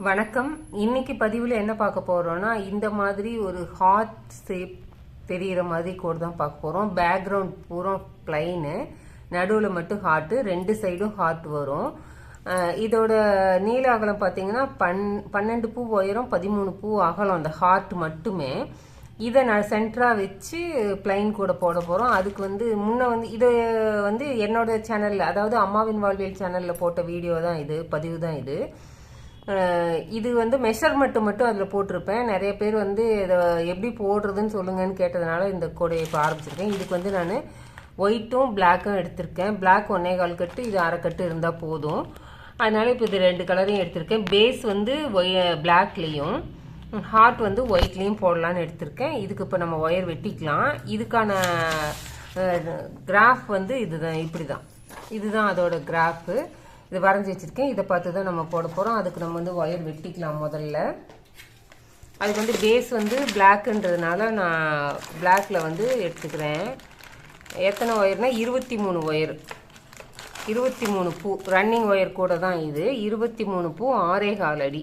வணக்கம். இன்னைக்கு பதிவில் என்ன பார்க்க போறோம்னா, இந்த மாதிரி ஒரு ஹார்ட் ஷேப் தெரிகிற மாதிரி கோட் தான் பார்க்க போகிறோம். பேக்ரவுண்ட் பூரா பிளைனு, நடுவில் மட்டும் ஹார்ட்டு, ரெண்டு சைடும் ஹார்ட் வரும். இதோட நீள அகலம் பார்த்தீங்கன்னா 12 பூ உயரம், 13 பூ அகலம், அந்த ஹார்ட் மட்டுமே. இதை நான் சென்டராக வச்சு பிளைன் கூட போட போகிறோம். அதுக்கு முன்ன இது என்னோட சேனலில், அதாவது அம்மாவின் வாழ்வியல் சேனலில் போட்ட வீடியோ தான் இது, பதிவு தான் இது. இது மெஷர்மெண்ட் மட்டும் அதில் போட்டிருப்பேன். நிறைய பேர் இதை எப்படி போடுறதுன்னு சொல்லுங்கன்னு கேட்டதுனால இந்த கோடையை இப்போ ஆரம்பிச்சிருக்கேன். இதுக்கு நான் ஒயிட்டும் பிளாக்கும் எடுத்திருக்கேன். பிளாக் 1.25 கட்டு, இது அரை கட்டு இருந்தால் போதும். அதனால இப்போ இது 2 கலரையும் எடுத்திருக்கேன். பேஸ் பிளாக்லேயும் ஹார்ட் ஒயிட்லேயும் போடலான்னு எடுத்திருக்கேன். இதுக்கு இப்போ நம்ம ஒயர் வெட்டிக்கலாம். இதுக்கான கிராஃப் இதுதான், இப்படி தான், இதுதான் அதோட கிராஃபு. இது வரைஞ்சி வச்சிருக்கேன். இதை பார்த்து தான் நம்ம போட போகிறோம். அதுக்கு நம்ம ஒயர் வெட்டிக்கலாம் முதல்ல. அதுக்கு பேஸ் பிளாக்குன்றதுனால நான் பிளாக்ல எடுத்துக்கிறேன். எத்தனை ஒயர்னா 23 ஒயர், 23 பூ ரன்னிங் ஒயர் கூட தான் இது. 23 பூ 6.25 அடி.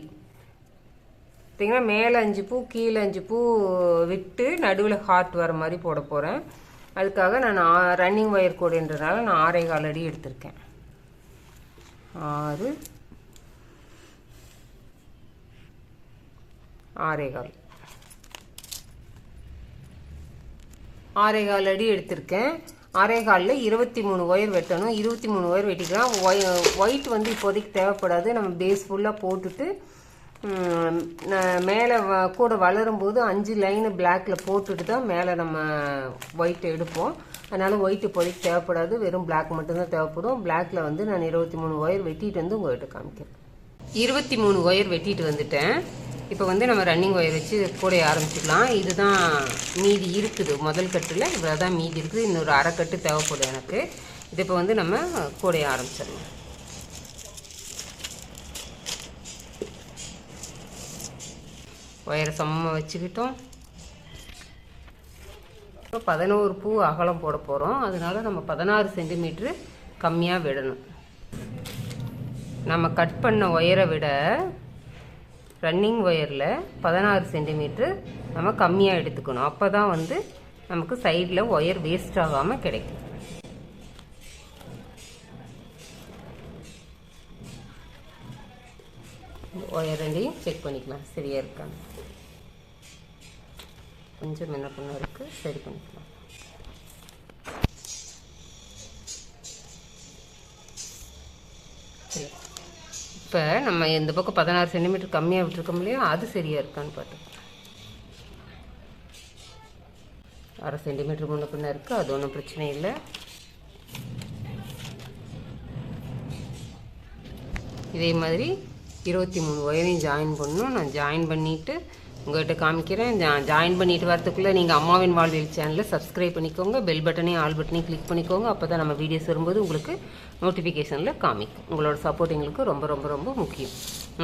பார்த்தீங்கன்னா மேலே 5 பூ கீழே 5 பூ விட்டு நடுவில் ஹார்ட் வர மாதிரி போட போகிறேன். அதுக்காக நான் ரன்னிங் ஒயர் கூடன்றதுனால நான் 6.25 அடி எடுத்திருக்கேன். 6 6.25 அடி எடுத்திருக்கேன். 6.25ல் 23 ஒயர் வெட்டணும். 23 ஒயர் வெட்டிக்கலாம். ஒயிட் இப்போதைக்கு தேவைப்படாது. நம்ம பேஸ் ஃபுல்லாக போட்டுட்டு மேலே கூட வளரும்போது 5 லைனு பிளாக்ல போட்டுட்டு தான் மேலே நம்ம ஒயிட் எடுப்போம். அதனால ஒயிட் இப்போதைக்கு தேவைப்படாது, வெறும் பிளாக் மட்டும்தான் தேவைப்படும். பிளாக்ல நான் 23 ஒயர் வெட்டிட்டு உங்கள்கிட்ட காமிக்கிறேன். 23 ஒயர் வெட்டிட்டு வந்துட்டேன். இப்போ நம்ம ரன்னிங் ஒயர் வச்சு கூடைய ஆரம்பிச்சுக்கலாம். இதுதான் மீதி இருக்குது, முதல் கட்டில் இவ்வளோதான் மீதி இருக்குது. இன்னொரு அரை கட்டு தேவைப்படும் எனக்கு. இது இப்போ நம்ம கூடைய ஆரம்பிச்சிடலாம். ஒயரை சமமாக வச்சுக்கிட்டோம். இப்போ 11 பூ அகலம் போட போகிறோம். அதனால நம்ம 16 சென்டிமீட்ரு கம்மியாக விடணும். நம்ம கட் பண்ண ஒயரை விட ரன்னிங் ஒயரில் 16 சென்டிமீட்ரு நம்ம கம்மியாக எடுத்துக்கணும். அப்போ தான் நமக்கு சைடில் ஒயர் வேஸ்ட் ஆகாமல் கிடைக்கும். ஒயர் ரெண்டையும் செக் பண்ணிக்கலாம் சரியா இருக்கான்னு. கொஞ்சம் என்ன பண்ண இருக்கு, சரி பண்ணிக்கலாம். இப்போ நம்ம இந்த பக்கம் 16 சென்டிமீட்டர் கம்மியாக விட்டுருக்கோம் இல்லையா, அது சரியா இருக்கான்னு பார்த்து. அரை சென்டிமீட்டர் முன்ன பின்ன இருக்கு, அது ஒன்றும் பிரச்சனை இல்லை. இதே மாதிரி 23 ஒயரையும் ஜாயின் பண்ணணும். நான் ஜாயின் பண்ணிவிட்டு உங்கள்கிட்ட காமிக்கிறேன். ஜாயின் பண்ணிட்டு வரதுக்குள்ளே நீங்கள் அம்மாவின் வாழ்வியல் சேனலை சப்ஸ்கிரைப் பண்ணிக்கோங்க. பெல் பட்டனையும் ஆல் பட்டனையும் கிளிக் பண்ணிக்கோங்க. அப்போ தான் நம்ம வீடியோஸ் வரும்போது உங்களுக்கு நோட்டிஃபிகேஷனில் காமிக்கும். உங்களோட சப்போர்ட் எங்களுக்கு ரொம்ப ரொம்ப ரொம்ப முக்கியம்.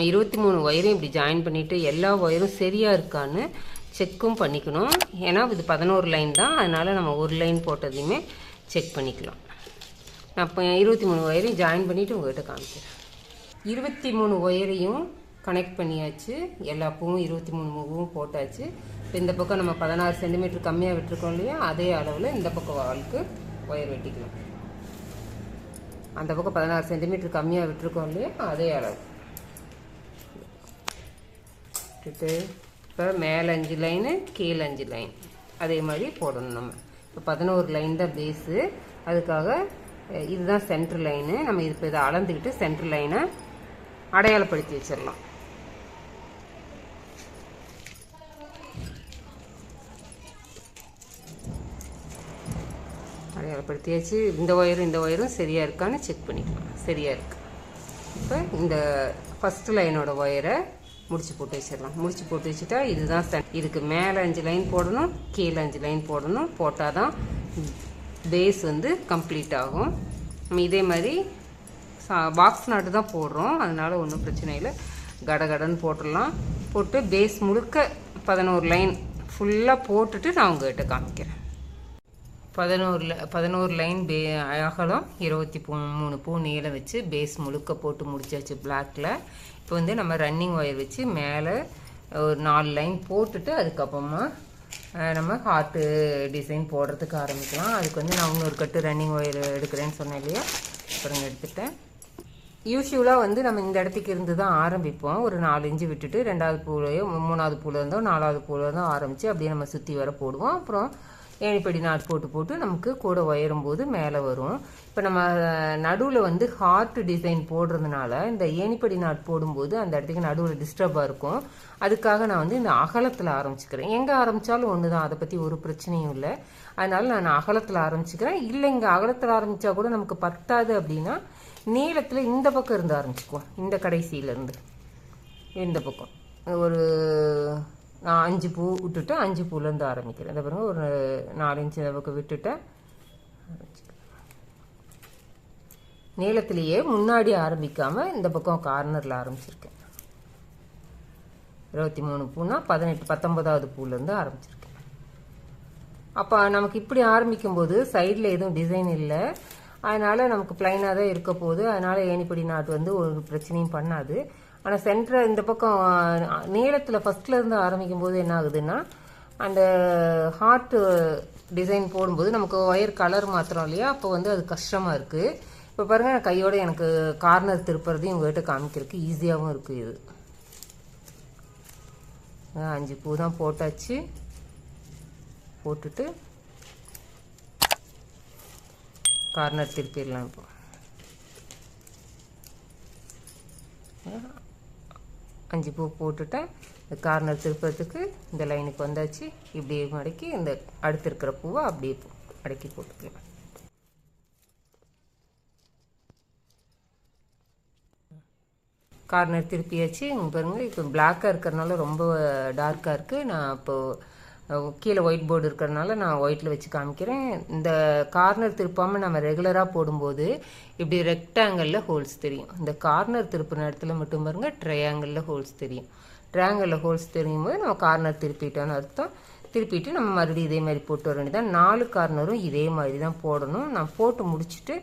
23 ஒயரையும் இப்படி ஜாயின் பண்ணிவிட்டு எல்லா ஒயரும் சரியாக இருக்கான்னு செக்கும் பண்ணிக்கணும். ஏன்னா இது 11 லைன் தான், அதனால் நம்ம ஒரு லைன் போட்டதையுமே செக் பண்ணிக்கலாம். நான் இப்போ 23 ஒயரையும் ஜாயின் பண்ணிவிட்டு உங்கள்கிட்ட காமிக்கிறேன். 23 ஒயரையும் கனெக்ட் பண்ணியாச்சு. எல்லா பூவும் 23 பூவும் போட்டாச்சு. இப்போ இந்த பக்கம் நம்ம 16 சென்டிமீட்டர் கம்மியாக விட்டுருக்கோம் இல்லையா, அதே அளவில் இந்த பக்கம் வாளுக்கு ஒயர் வெட்டிக்கலாம். அந்த பக்கம் 16 சென்டிமீட்டர் கம்மியாக விட்டுருக்கோம் இல்லையா, அதே அளவு விட்டுட்டு இப்போ மேலே 5 லைனு கீழே 5 லைன் அதே மாதிரி போடணும். நம்ம இப்போ 11 லைன் தான் பேஸு. அதுக்காக இதுதான் சென்ட்ரு லைனு. நம்ம இப்போ இதை அளந்துக்கிட்டு சென்ட்ரு லைனை அடையாளப்படுத்தி வச்சிடலாம். அடையாளப்படுத்தியாச்சு. இந்த ஒயரும் சரியாக இருக்கான்னு செக் பண்ணிக்கலாம். சரியாக இருக்கு. இப்போ இந்த ஃபஸ்ட்டு லைனோட ஒயரை முடிச்சு போட்டு வச்சிடலாம். முடிச்சு போட்டு வச்சுட்டா இதுதான் இதுக்கு மேலே 5 லைன் போடணும், கீழே 5 லைன் போடணும். போட்டால் தான் பேஸ் கம்ப்ளீட் ஆகும். நம்ம இதே மாதிரி பாக்ஸ் நாட்டு தான் போடுறோம், அதனால ஒன்றும் பிரச்சனை இல்லை. கடகடன்னு போட்டுடலாம். போட்டு பேஸ் முழுக்க 11 லைன் ஃபுல்லாக போட்டுட்டு நான் உங்கள்கிட்ட காமிக்கிறேன். 11 லைன் அகலம் 23 பூ நீளம் வச்சு பேஸ் முழுக்க போட்டு முடிச்சாச்சு பிளாக்ல. இப்போ வந்து நம்ம ரன்னிங் ஒயர் வச்சு மேலே ஒரு 4 லைன் போட்டுட்டு அதுக்கப்புறமா நம்ம ஹார்ட்டு டிசைன் போடுறதுக்கு ஆரம்பிக்கலாம். அதுக்கு வந்து நான் இன்னொரு கட்டு ரன்னிங் ஒயர் எடுக்கிறேன்னு சொன்னேன் இல்லையா, அப்புறம் எடுத்துட்டேன். யூஸ்வலாக வந்து நம்ம இந்த இடத்துக்கு இருந்து தான் ஆரம்பிப்போம். ஒரு 4 இன்ச்சு விட்டுட்டு 2வது பூலையோ 3வது பூவில் இருந்தோ 4வது பூவில் இருந்தோ ஆரம்பித்து அப்படியே நம்ம சுற்றி வர போடுவோம். அப்புறம் ஏணிப்படி நாட் போட்டு நமக்கு கூட உயரும் போது மேலே வரும். இப்போ நம்ம நடுவில் வந்து ஹார்ட் டிசைன் போடுறதுனால இந்த ஏணிப்படி நாட் போடும்போது அந்த இடத்துக்கு நடுவில் டிஸ்டர்பாக இருக்கும். அதுக்காக நான் வந்து இந்த அகலத்தில் ஆரம்பிச்சுக்கிறேன். எங்கே ஆரம்பித்தாலும் ஒன்று தான், அதை பற்றி ஒரு பிரச்சனையும் இல்லை. அதனால நான் அகலத்தில் ஆரம்பிச்சுக்கிறேன். இல்லை இங்கே அகலத்தில் ஆரம்பித்தா கூட நமக்கு பத்தாது அப்படின்னா நீளத்தில் இந்த பக்கம் இருந்து ஆரம்பிச்சுக்குவோம். இந்த கடைசியிலேருந்து இந்த பக்கம் ஒரு நான் 5 பூ விட்டுட்டு 5 பூலேருந்து ஆரம்பிக்கிறேன். அதை பாருங்க, ஒரு 4 இன்ச்சு பக்கம் விட்டுட்டேன். நீளத்திலேயே முன்னாடி ஆரம்பிக்காமல் இந்த பக்கம் கார்னரில் ஆரம்பிச்சிருக்கேன். 23 பூனா 19வது பூலேருந்து ஆரம்பிச்சிருக்கேன். அப்போ நமக்கு இப்படி ஆரம்பிக்கும்போது சைடில் எதுவும் டிசைன் இல்லை, அதனால் நமக்கு பிளைனாக தான் இருக்க போகுது. அதனால் ஏணிப்படி நாட் வந்து ஒரு பிரச்சனையும் பண்ணாது. ஆனால் சென்டர் இந்த பக்கம் நீளத்தில் ஃபஸ்ட்டில் இருந்து ஆரம்பிக்கும் போது என்ன ஆகுதுன்னா அந்த ஹார்ட் டிசைன் போடும்போது நமக்கு ஒயர் கலர் மாத்திரம் இல்லையா, அப்போ வந்து அது கஷ்டமாக இருக்குது. இப்போ பாருங்கள், நான் கையோட எனக்கு கார்னர் திருப்புறதையும் உங்கள்கிட்ட காமிக்கிறதுக்கு ஈஸியாகவும் இருக்குது. இது 5 பூ தான் போட்டாச்சு. போட்டுட்டு கார்னர் திருப்பிடலாம். இப்போ 5 பூ போட்டுட்டேன். இந்த கார்னர் திருப்பறதுக்கு இந்த லைனுக்கு வந்தாச்சு. இப்படியே மடக்கி இந்த அடுத்து இருக்கிற பூவை அப்படியே மடக்கி போட்டுக்கலாம். கார்னர் திருப்பியாச்சு. பாருங்க, இப்போ பிளாக்காக இருக்கிறதுனால ரொம்ப டார்க்காக இருக்குது. நான் இப்போது கீழே ஒயிட் போர்டு இருக்கிறதுனால நான் ஒயிட்டில் வச்சு காமிக்கிறேன். இந்த கார்னர் திருப்பாமல் நம்ம ரெகுலராக போடும்போது இப்படி ரெக்டாங்கிளில் ஹோல்ஸ் தெரியும். இந்த கார்னர் திருப்பின இடத்துல மட்டும் பாருங்கள் ட்ரையாங்கிளில் ஹோல்ஸ் தெரியும். ட்ரையாங்கிளில் ஹோல்ஸ் தெரியும் போது நம்ம கார்னர் திருப்பிட்டோன்னு அர்த்தம். திருப்பிட்டு நம்ம மறுபடியும் இதே மாதிரி போட்டு வர வேண்டியதான். 4 கார்னரும் இதே மாதிரி தான் போடணும். நான் போட்டு முடிச்சுட்டு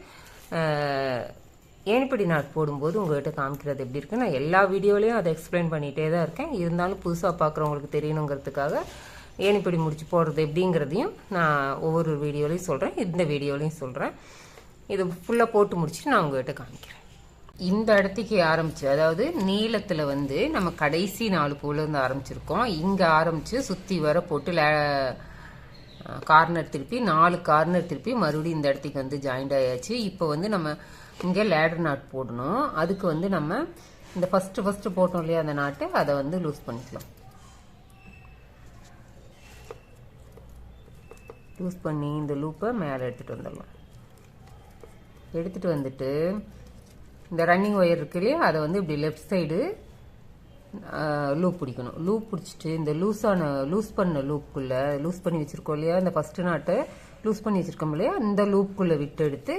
ஏணிப்படி நாட் போடும்போது உங்கள்கிட்ட காமிக்கிறது எப்படி இருக்குன்னு நான் எல்லா வீடியோலையும் அதை எக்ஸ்பிளைன் பண்ணிகிட்டே தான் இருக்கேன். இருந்தாலும் புதுசாக பார்க்குறவங்களுக்கு தெரியணுங்கிறதுக்காக ஏணிப்படி முடிச்சு போடுறது எப்படிங்கிறதையும் நான் ஒவ்வொரு வீடியோலையும் சொல்கிறேன், இந்த வீடியோலையும் சொல்கிறேன். இது ஃபுல்லாக போட்டு முடிச்சுட்டு நான் உங்கள்கிட்ட காமிக்கிறேன். இந்த இடத்துக்கு ஆரம்பிச்சு, அதாவது நீளத்தில் வந்து நம்ம கடைசி 4 பூலேருந்து ஆரம்பிச்சிருக்கோம். இங்கே ஆரம்பித்து சுற்றி வர போட்டு கார்னர் திருப்பி 4 கார்னர் திருப்பி மறுபடியும் இந்த இடத்துக்கு வந்து ஜாயிண்ட் ஆயாச்சு. இப்போ வந்து நம்ம இங்கே லேடர் நாட் போடணும். அதுக்கு வந்து நம்ம இந்த ஃபஸ்ட்டு போட்டோம் இல்லையா அந்த நாட்டு, அதை வந்து லூஸ் பண்ணிக்கலாம். லூஸ் பண்ணி இந்த லூப்பை மேலே எடுத்துகிட்டு வந்துடலாம். எடுத்துகிட்டு வந்துட்டு இந்த ரன்னிங் ஒயர் இருக்கு இல்லையா, அதை வந்து இப்படி லெஃப்ட் சைடு லூப் பிடிக்கணும். லூப் பிடிச்சிட்டு இந்த லூஸ் பண்ண லூப்புக்குள்ளே லூஸ் பண்ணி வச்சுருக்கோம் இல்லையா, இந்த ஃபஸ்ட்டு நாட்டை லூஸ் பண்ணி வச்சுருக்கோம் இல்லையா, இந்த லூப்புக்குள்ளே விட்டு எடுத்து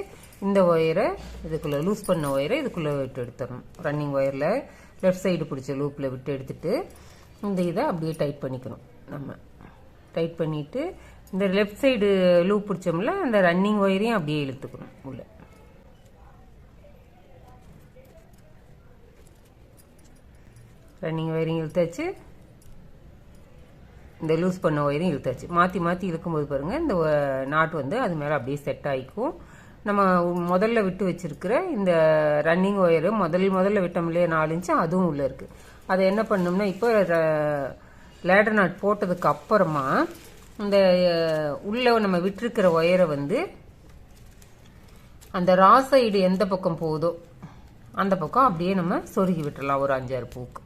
இந்த ஒயரை இதுக்குள்ளே லூஸ் பண்ண ஒயரை இதுக்குள்ளே விட்டு எடுத்துடணும். ரன்னிங் ஒயரில் லெஃப்ட் சைடு பிடிச்ச லூப்பில் விட்டு எடுத்துட்டு இந்த இதை அப்படியே டைட் பண்ணிக்கணும். நம்ம டைட் பண்ணிவிட்டு இந்த லெஃப்ட் சைடு லூப் பிடிச்சோம்ல அந்த ரன்னிங் ஒயரையும் அப்படியே இழுத்துக்கணும் உள்ள. ரன்னிங் ஒயரையும் இழுத்தாச்சு, இந்த லூஸ் பண்ண ஒயரையும் இழுத்தாச்சு. மாற்றி மாற்றி இழுக்கும்போது பாருங்கள் இந்த நாட் வந்து அது மேலே அப்படியே செட் ஆகிக்கும். நம்ம முதல்ல விட்டு வச்சிருக்கிற இந்த ரன்னிங் ஒயரு முதல்ல விட்டோம் இல்லையா 4 இன்ச்சு, அதுவும் உள்ளே இருக்குது. அதை என்ன பண்ணோம்னா இப்போ லேடர் நாட் போட்டதுக்கு அப்புறமா இந்த உள்ள நம்ம விட்டுருக்கிற ஒயரை வந்து அந்த ரா சைடு எந்த பக்கம் போகுதோ அந்த பக்கம் அப்படியே நம்ம சொருகி விட்டுடலாம். ஒரு 5-6 பூக்கு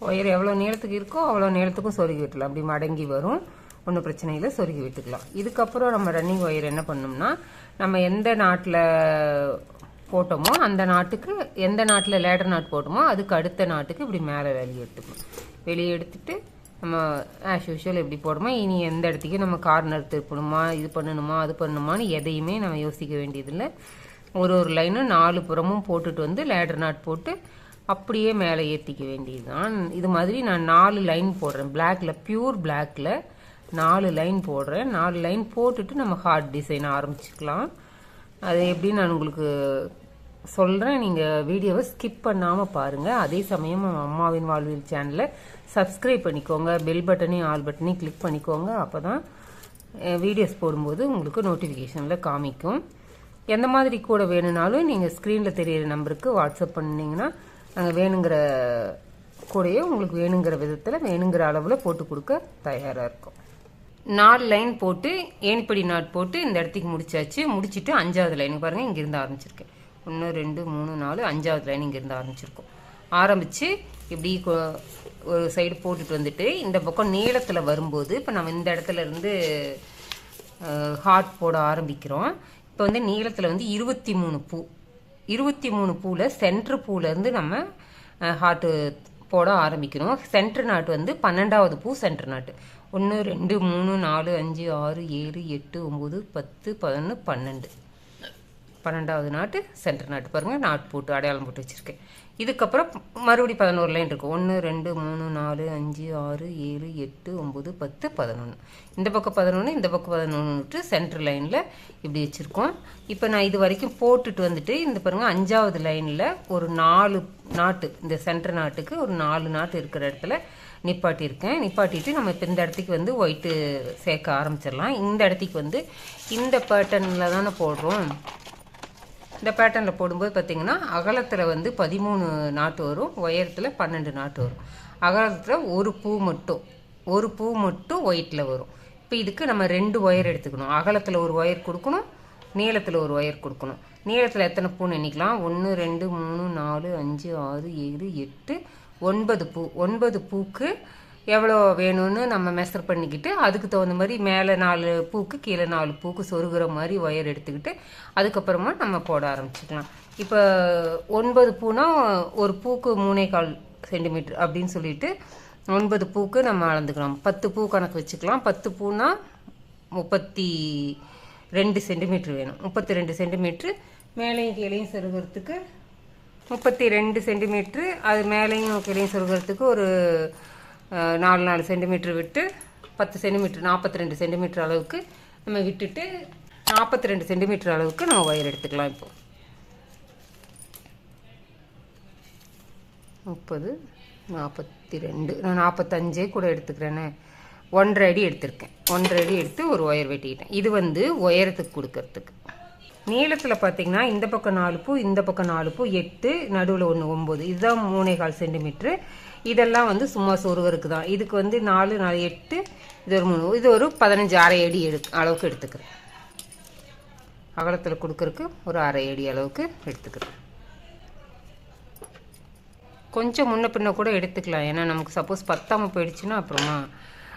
ஒயர் எவ்வளோ நீளத்துக்கு இருக்கோ அவ்வளோ நீளத்துக்கும் சொருகி விட்டுலாம். அப்படி மடங்கி வரும், ஒன்றும் பிரச்சனை இல்லை, சொருகி விட்டுக்கலாம். இதுக்கப்புறம் நம்ம ரன்னிங் ஒயர் என்ன பண்ணோம்னா நம்ம எந்த நாட்டில் போட்டோமோ அந்த நாட்டுக்கு, எந்த நாட்டில் லேடர் நாட் போட்டோமோ அதுக்கு அடுத்த நாட்டுக்கு இப்படி மேலே வெளியே எடுத்துக்கணும். வெளியே எடுத்துட்டு நம்ம ஆஸ் யூஷுவல் எப்படி போடுமோ, இனி எந்த இடத்துக்கு நம்ம கார்னர் திருப்பணுமா, இது பண்ணணுமா அது பண்ணணுமான்னு எதையுமே நம்ம யோசிக்க வேண்டியதில்லை. ஒரு லைனும் 4 புறமும் போட்டுட்டு வந்து லேடர் நாட் போட்டு அப்படியே மேலே ஏற்றிக்க வேண்டியது தான். இது மாதிரி நான் 4 லைன் போடுறேன். பிளாக்ல பியூர் பிளாக்ல 4 லைன் போடுறேன். 4 லைன் போட்டுட்டு நம்ம ஹார்ட் டிசைன் ஆரம்பிச்சுக்கலாம். அது எப்படி நான் உங்களுக்கு சொல்கிறேன். நீங்கள் வீடியோவை ஸ்கிப் பண்ணாமல் பாருங்கள். அதே சமயம் அம்மாவின் வாழ்வியல் சேனலை சப்ஸ்கிரைப் பண்ணிக்கோங்க. பெல் பட்டனையும் ஆல் பட்டனையும் கிளிக் பண்ணிக்கோங்க. அப்போ தான் வீடியோஸ் போடும்போது உங்களுக்கு நோட்டிஃபிகேஷனில் காமிக்கும். எந்த மாதிரி கூட வேணும்னாலும் நீங்கள் ஸ்க்ரீனில் தெரியிற நம்பருக்கு வாட்ஸ்அப் பண்ணிங்கன்னா நாங்கள் வேணுங்கிற கூடையே உங்களுக்கு வேணுங்கிற விதத்தில் வேணுங்கிற அளவில் போட்டு கொடுக்க தயாராக இருக்கும். 4 லைன் போட்டு ஏணிப்படி நாட் போட்டு இந்த இடத்துக்கு முடிச்சாச்சு. முடிச்சுட்டு 5வது லைனுக்கு பாருங்கள், இங்கேருந்து ஆரம்பிச்சிருக்கேன். 1 2 3 4 5வது லைன் இங்கேருந்து ஆரம்பிச்சிருக்கோம். ஆரம்பித்து இப்படி ஒரு சைடு போட்டுட்டு வந்துட்டு இந்த பக்கம் நீளத்தில் வரும்போது இப்போ நம்ம இந்த இடத்துல இருந்து ஹார்ட் போட ஆரம்பிக்கிறோம். இப்போ வந்து நீளத்தில் வந்து 23 பூ, 23 பூவில் சென்ட்ரு பூலேருந்து நம்ம ஹார்ட்டு போட ஆரம்பிக்கணும். சென்ட்ரு நாட்டு வந்து 12வது பூ சென்ட்ரு நாட்டு. 1 2 3 4 5 6 7 8 9 10 11 12 12வது நாட்டு சென்டர் நாட்டு பாருங்கள். நாட் போட்டு அடையாளம் போட்டு வச்சுருக்கேன். இதுக்கப்புறம் மறுபடியும் 11 லைன் இருக்கும். 1 2 3 4 5 6 7 8 9 10 11. இந்த பக்கம் 11 இந்த பக்கம் 11 சென்டர் லைனில் இப்படி வச்சுருக்கோம். இப்போ நான் இது வரைக்கும் போட்டுட்டு வந்துட்டு இந்த பாருங்கள் 5வது லைனில் ஒரு 4 நாட்டு, இந்த சென்டர் நாட்டுக்கு ஒரு 4 நாட்டு இருக்கிற இடத்துல நிப்பாட்டியிருக்கேன். நிப்பாட்டிட்டு நம்ம இப்போ இந்த இடத்துக்கு வந்து ஒயிட்டு சேர்க்க ஆரம்பிச்சிடலாம். இந்த இடத்துக்கு வந்து இந்த பேட்டர்னில் தானே போடுறோம். இந்த பேட்டர்னில் போடும்போது பார்த்திங்கன்னா அகலத்தில் வந்து 13 நாட்டு வரும், உயரத்தில் 12 நாட்டு வரும். அகலத்தில் ஒரு பூ மட்டும் ஒயிட்டில் வரும். இப்போ இதுக்கு நம்ம 2 ஒயர் எடுத்துக்கணும். அகலத்தில் ஒரு ஒயர் கொடுக்கணும், நீளத்தில் ஒரு ஒயர் கொடுக்கணும். நீளத்தில் எத்தனை பூன்னு எண்ணிக்கலாம். 1 2 3 4 5 6 7 8 9 பூ. 9 பூக்கு எவ்வளோ வேணும்னு நம்ம மெஷர் பண்ணிக்கிட்டு அதுக்கு தகுந்த மாதிரி மேலே 4 பூக்கு கீழே 4 பூக்கு சொருகிற மாதிரி ஒயர் எடுத்துக்கிட்டு அதுக்கப்புறமா நம்ம போட ஆரம்பிச்சுக்கலாம். இப்போ 9 பூனா ஒரு பூக்கு 3.25 சென்டிமீட்டர் அப்படின்னு சொல்லிட்டு 9 பூக்கு நம்ம அளந்துக்கலாம். 10 பூ கணக்கு வச்சுக்கலாம். 10 பூனா 32 சென்டிமீட்ரு வேணும். 32 சென்டிமீட்ரு மேலேயும் கீழேயும் சொருகிறதுக்கு 32 சென்டிமீட்ரு. அது மேலேயும் கீழேயும் சொருகிறதுக்கு ஒரு 4 சென்டிமீட்டர் விட்டு 10 சென்டிமீட்டர் 42 சென்டிமீட்டர் அளவுக்கு நம்ம விட்டுட்டு 42 சென்டிமீட்டர் அளவுக்கு நம்ம ஒயர் எடுத்துக்கலாம். இப்போ 30 42 நான் 45 கூட எடுத்துக்கிறேன்னு 1.5 அடி எடுத்திருக்கேன். 1.5 அடி எடுத்து ஒரு ஒயர் வெட்டிக்கிட்டேன். இது வந்து உயரத்துக்கு கொடுக்கறதுக்கு. நீளத்தில் பார்த்தீங்கன்னா இந்த பக்கம் 4 பூ இந்த பக்கம் 4 பூ 8 நடுவில் 1 9 இதுதான் 3.25 சென்டிமீட்ரு. இதெல்லாம் வந்து சும்மா சொருவருக்கு தான். இதுக்கு வந்து 4 4 8 இது ஒரு 3 இது ஒரு 15 அரை அடி அளவுக்கு எடுத்துக்கிறேன். அகலத்தில் கொடுக்கறதுக்கு ஒரு அரை அடி அளவுக்கு எடுத்துக்கிறேன். கொஞ்சம் முன்ன பின்ன கூட எடுத்துக்கலாம். ஏன்னா நமக்கு சப்போஸ் பத்தாமல் போயிடுச்சுன்னா அப்புறமா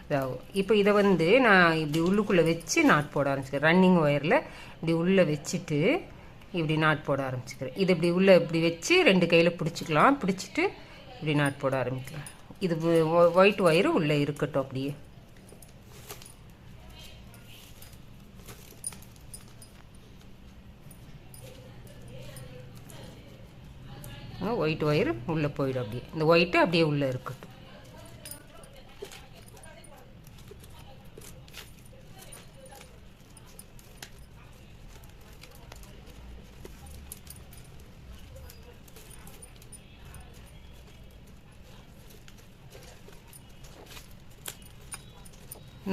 இதாகும். இப்போ இதை வந்து நான் இப்படி உள்ளுக்குள்ளே வச்சு நாட் போட ஆரம்பிச்சுக்கிறேன். ரன்னிங் ஒயரில் இப்படி உள்ளே வச்சுட்டு இப்படி நாட் போட ஆரம்பிச்சுக்கிறேன். இது இப்படி உள்ளே இப்படி வச்சு 2 கையில் பிடிச்சிக்கலாம். பிடிச்சிட்டு இப்படி நாட் போட ஆரம்பிக்கலாம். இது ஒயிட் ஒயரு உள்ளே இருக்கட்டும். அப்படியே ஒயிட் ஒயரு உள்ளே போயிடும். அப்படியே இந்த ஒயிட்டு அப்படியே உள்ளே இருக்கட்டும்.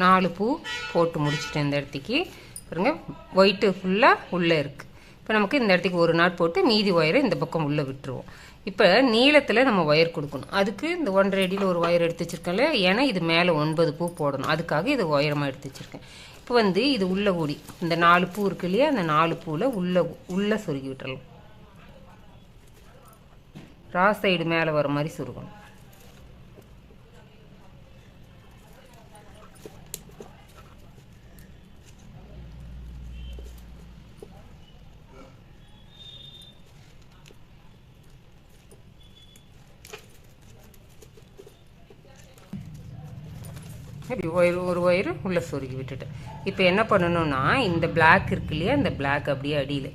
நாலு பூ போட்டு முடிச்சுட்டேன். இந்த இடத்துக்கு பாருங்க ஒயிட்டு ஃபுல்லாக உள்ளே இருக்குது. இப்போ நமக்கு இந்த இடத்துக்கு ஒரு நாட் போட்டு மீதி ஒயரை இந்த பக்கம் உள்ளே விட்டுருவோம். இப்போ நீளத்தில் நம்ம ஒயர் கொடுக்கணும். அதுக்கு இந்த 1.5 அடியில் ஒரு ஒயர் எடுத்து வச்சுருக்கேன்ல. ஏன்னா இது மேலே 9 பூ போடணும். அதுக்காக இது உயரமாக எடுத்து வச்சுருக்கேன். இப்போ வந்து இது உள்ளே கூடி இந்த 4 பூ இருக்கு இல்லையா, அந்த 4 பூவில் உள்ளே சொருகி விட்டுறலாம். ராஸ் சைடு மேலே வர மாதிரி சொருகணும். இப்படி ஒரு ஒயரு உள்ளே சொருகி விட்டுட்டேன். இப்போ என்ன பண்ணணும்னா இந்த பிளாக் இருக்கு இல்லையா, இந்த பிளாக் அப்படியே அடியில்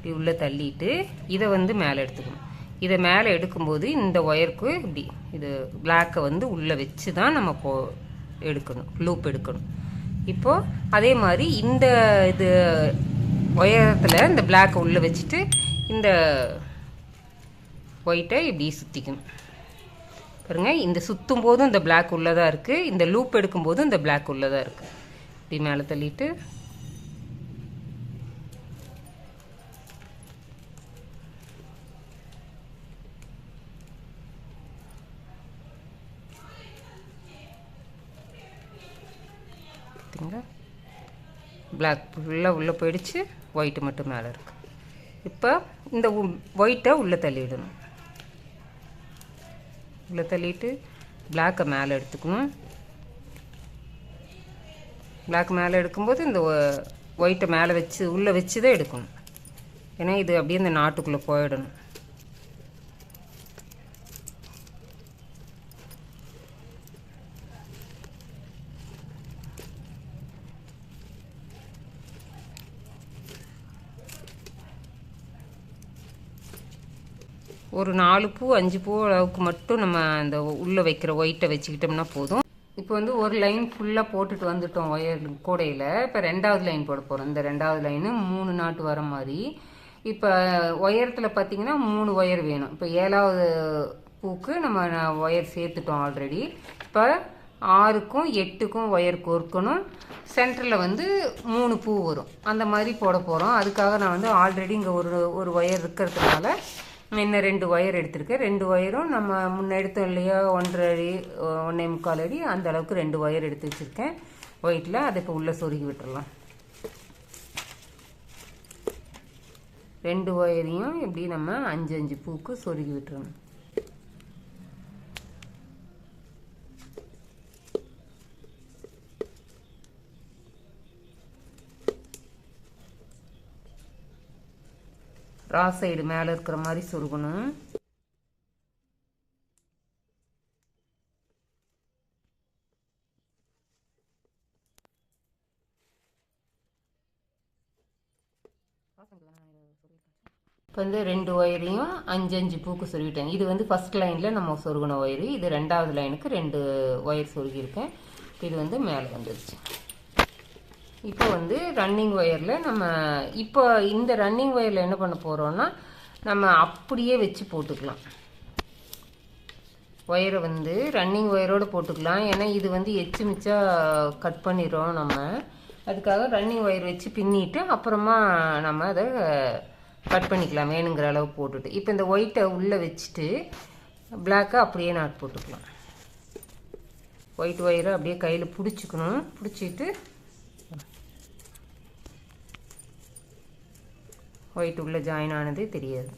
இப்படி உள்ளே தள்ளிட்டு இதை வந்து மேலே எடுத்துக்கணும். இதை மேலே எடுக்கும்போது இந்த ஒயருக்கு இப்படி இது பிளாக்கை வந்து உள்ளே வச்சு தான் நம்ம எடுக்கணும், லூப் எடுக்கணும். இப்போது அதே மாதிரி இந்த இது ஒயரத்தில் இந்த பிளாக்கை உள்ளே வச்சுட்டு இந்த ஒயிட்டை இப்படி சுற்றிக்கணும். பாருங்கள், இந்த சுற்றும் போதும் இந்த பிளாக் உள்ளதாக இருக்குது, இந்த லூப் எடுக்கும்போதும் இந்த பிளாக் உள்ளதாக இருக்குது. இப்படி மேலே தள்ளிட்டு பிளாக் ஃபுல்லாக உள்ளே போயிடுச்சு, ஒயிட்டு மட்டும் மேலே இருக்கு. இப்போ இந்த ஒயிட்டை உள்ளே தள்ளிவிடணும். உள்ளே தள்ளிட்டு பிளாக்கை மேலே எடுத்துக்கணும். பிளாக் மேலே எடுக்கும்போது இந்த ஒயிட்டை மேலே வச்சு உள்ளே வச்சு தான் எடுக்கணும். ஏன்னா இது அப்படியே இந்த நாட்டுக்குள்ளே போயிடணும். ஒரு 4 பூ 5 பூ அளவுக்கு மட்டும் நம்ம அந்த உள்ளே வைக்கிற ஒயிட்டை வச்சுக்கிட்டோம்னா போதும். இப்போ வந்து ஒரு லைன் ஃபுல்லாக போட்டுட்டு வந்துட்டோம் ஒயர் கூடையில். இப்போ 2வது லைன் போட போகிறோம். இந்த 2வது லைனு 3 நாட்டு வர மாதிரி. இப்போ ஒயரத்தில் பார்த்தீங்கன்னா 3 ஒயர் வேணும். இப்போ 7வது பூக்கு நம்ம ஒயர் சேர்த்துட்டோம் ஆல்ரெடி. இப்போ 6க்கும் 8க்கும் ஒயர் கோர்க்கணும். சென்டரில் வந்து 3 பூ வரும், அந்த மாதிரி போட போகிறோம். அதுக்காக நான் வந்து ஆல்ரெடி இங்கே ஒரு ஒயர் இருக்கிறதுனால இன்னும் 2 ஒயர் எடுத்திருக்கேன். 2 ஒயரும் நம்ம முன்ன எடுத்தோம் இல்லையா, 1.5 அடி 1.25 அடி அந்த அளவுக்கு 2 ஒயர் எடுத்து வச்சுருக்கேன் ஒயிட்டில். அதை இப்போ உள்ளே சொருகி விட்டுடலாம். 2 ஒயரையும் இப்படி நம்ம 5 பூக்கு சொருகி விட்டுறணும். ராஸ் சைடு மேலே இருக்கிற மாதிரி சொருகணும். இப்போ வந்து 2 ஒயரையும் 5 பூக்கு சொருகிட்டேன். இது வந்து ஃபர்ஸ்ட் லைனில் நம்ம சொருகின ஒயரு. இது 2வது லைனுக்கு 2 ஒயர் சொருகியிருக்கேன். இது வந்து மேலே வந்துடுச்சு. இப்போ வந்து ரன்னிங் ஒயரில் நம்ம இப்போ இந்த ரன்னிங் ஒயரில் என்ன பண்ண போகிறோன்னா, நம்ம அப்படியே வச்சு போட்டுக்கலாம். ஒயரை வந்து ரன்னிங் ஒயரோடு போட்டுக்கலாம். ஏன்னா இது வந்து எச்சு மிச்சா கட் பண்ணிடுறோம் நம்ம. அதுக்காக ரன்னிங் ஒயர் வச்சு பின்னிட்டு அப்புறமா நம்ம அதை கட் பண்ணிக்கலாம் வேணுங்கிற அளவு போட்டுட்டு. இப்போ இந்த ஒயிட்டை உள்ளே வச்சுட்டு பிளாக்கை அப்படியே நாட் போட்டுக்கலாம். ஒயிட் ஒயரை அப்படியே கையில் பிடிச்சிக்கணும். பிடிச்சிட்டு ஒயிட் உள்ள ஜாயின் ஆனதே தெரியாது.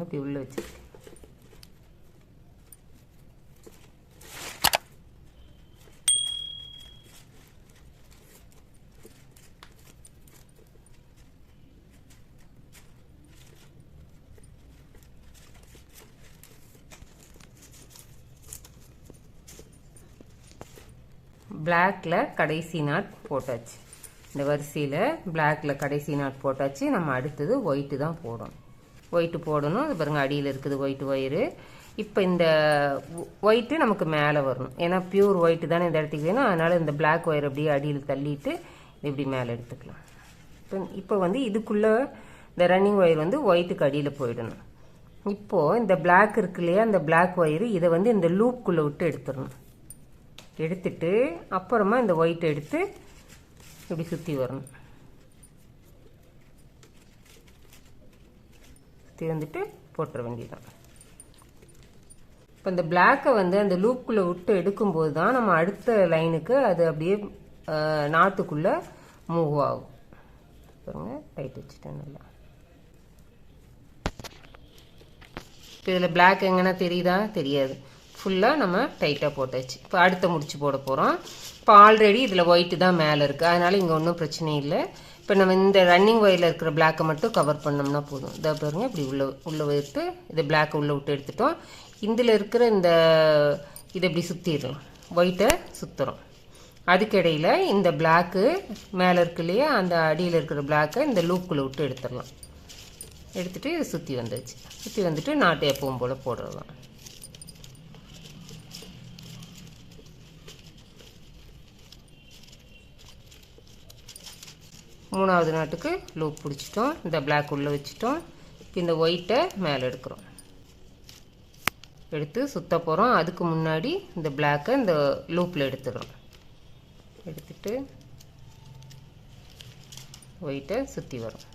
இப்படி உள்ள வச்சிருக்கேன். பிளாக்ல கடைசி நாட் போட்டாச்சு. இந்த வரிசையில் பிளாக்ல கடைசி நாட் போட்டாச்சு. நம்ம அடுத்தது ஒயிட்டு தான் போடணும். ஒயிட்டு போடணும். அது பாருங்க, அடியில் இருக்குது ஒயிட்டு ஒயரு. இப்போ இந்த ஒயிட்டு நமக்கு மேலே வரணும். ஏன்னா பியூர் ஒயிட்டு தானே இந்த இடத்துக்கு வேணும். அதனால் இந்த பிளாக் ஒயர் அப்படியே அடியில் தள்ளிட்டு இப்படி மேலே எடுத்துக்கலாம். இப்போ வந்து இதுக்குள்ளே இந்த ரன்னிங் ஒயர் வந்து ஒயிட்டுக்கு அடியில் போயிடணும். இப்போது இந்த பிளாக் இருக்கு இல்லையா, அந்த பிளாக் ஒயரு இதை வந்து இந்த லூப்புக்குள்ளே விட்டு எடுத்துடணும். எடுத்துட்டு அப்புறமா இந்த ஒயிட்டை எடுத்து இப்படி சுற்றி வரணும். சுற்றி வந்துட்டு போட்டுற வேண்டியதான். இப்போ இந்த பிளாக்கை வந்து அந்த லூப்புக்குள்ளே விட்டு எடுக்கும்போது தான் நம்ம அடுத்த லைனுக்கு அது அப்படியே நாட்டுக்குள்ளே மூவ் ஆகும். பாருங்க, டைட் வச்சுட்டேன் நல்லா. இப்போ இதில் பிளாக் எங்கன்னா தெரியுதா? தெரியாது. ஃபுல்லாக நம்ம டைட்டாக போட்டாச்சு. இப்போ அடுத்த முடிச்சு போட போகிறோம். இப்போ ஆல்ரெடி இதில் ஒயிட்டு தான் மேலே இருக்குது, அதனால் இங்கே ஒன்றும் பிரச்சனை இல்லை. இப்போ நம்ம இந்த ரன்னிங் ஒயரில் இருக்கிற பிளாக்கை மட்டும் கவர் பண்ணோம்னா போதும். இதை பாருங்கள், இப்படி உள்ளே விட்டு இதை பிளாக்கை உள்ளே விட்டு எடுத்துட்டோம். இதில் இருக்கிற இந்த இதை இப்படி சுற்றிடலாம், ஒயிட்டை சுற்றுறோம். அதுக்கிடையில் இந்த பிளாக்கு மேலே இருக்கு இல்லையா, அந்த அடியில் இருக்கிற பிளாக்கை இந்த லூப்புக்குள்ளே விட்டு எடுத்துடலாம். எடுத்துகிட்டு இதை சுற்றி வந்துடுச்சு. சுற்றி வந்துட்டு நாட்டு எப்பவும் போல் போடுறதான். மூணாவது நாட்டுக்கு லூப் பிடிச்சிட்டோம். இந்த பிளாக் உள்ளே வச்சுட்டோம். இப்போ இந்த ஒயிட்டை மேலே எடுக்கிறோம், எடுத்து சுற்ற போகிறோம். அதுக்கு முன்னாடி இந்த பிளாக்கை இந்த லூப்பில் எடுத்துடுறோம். எடுத்துட்டு ஒயிட்டை சுற்றி வரும்.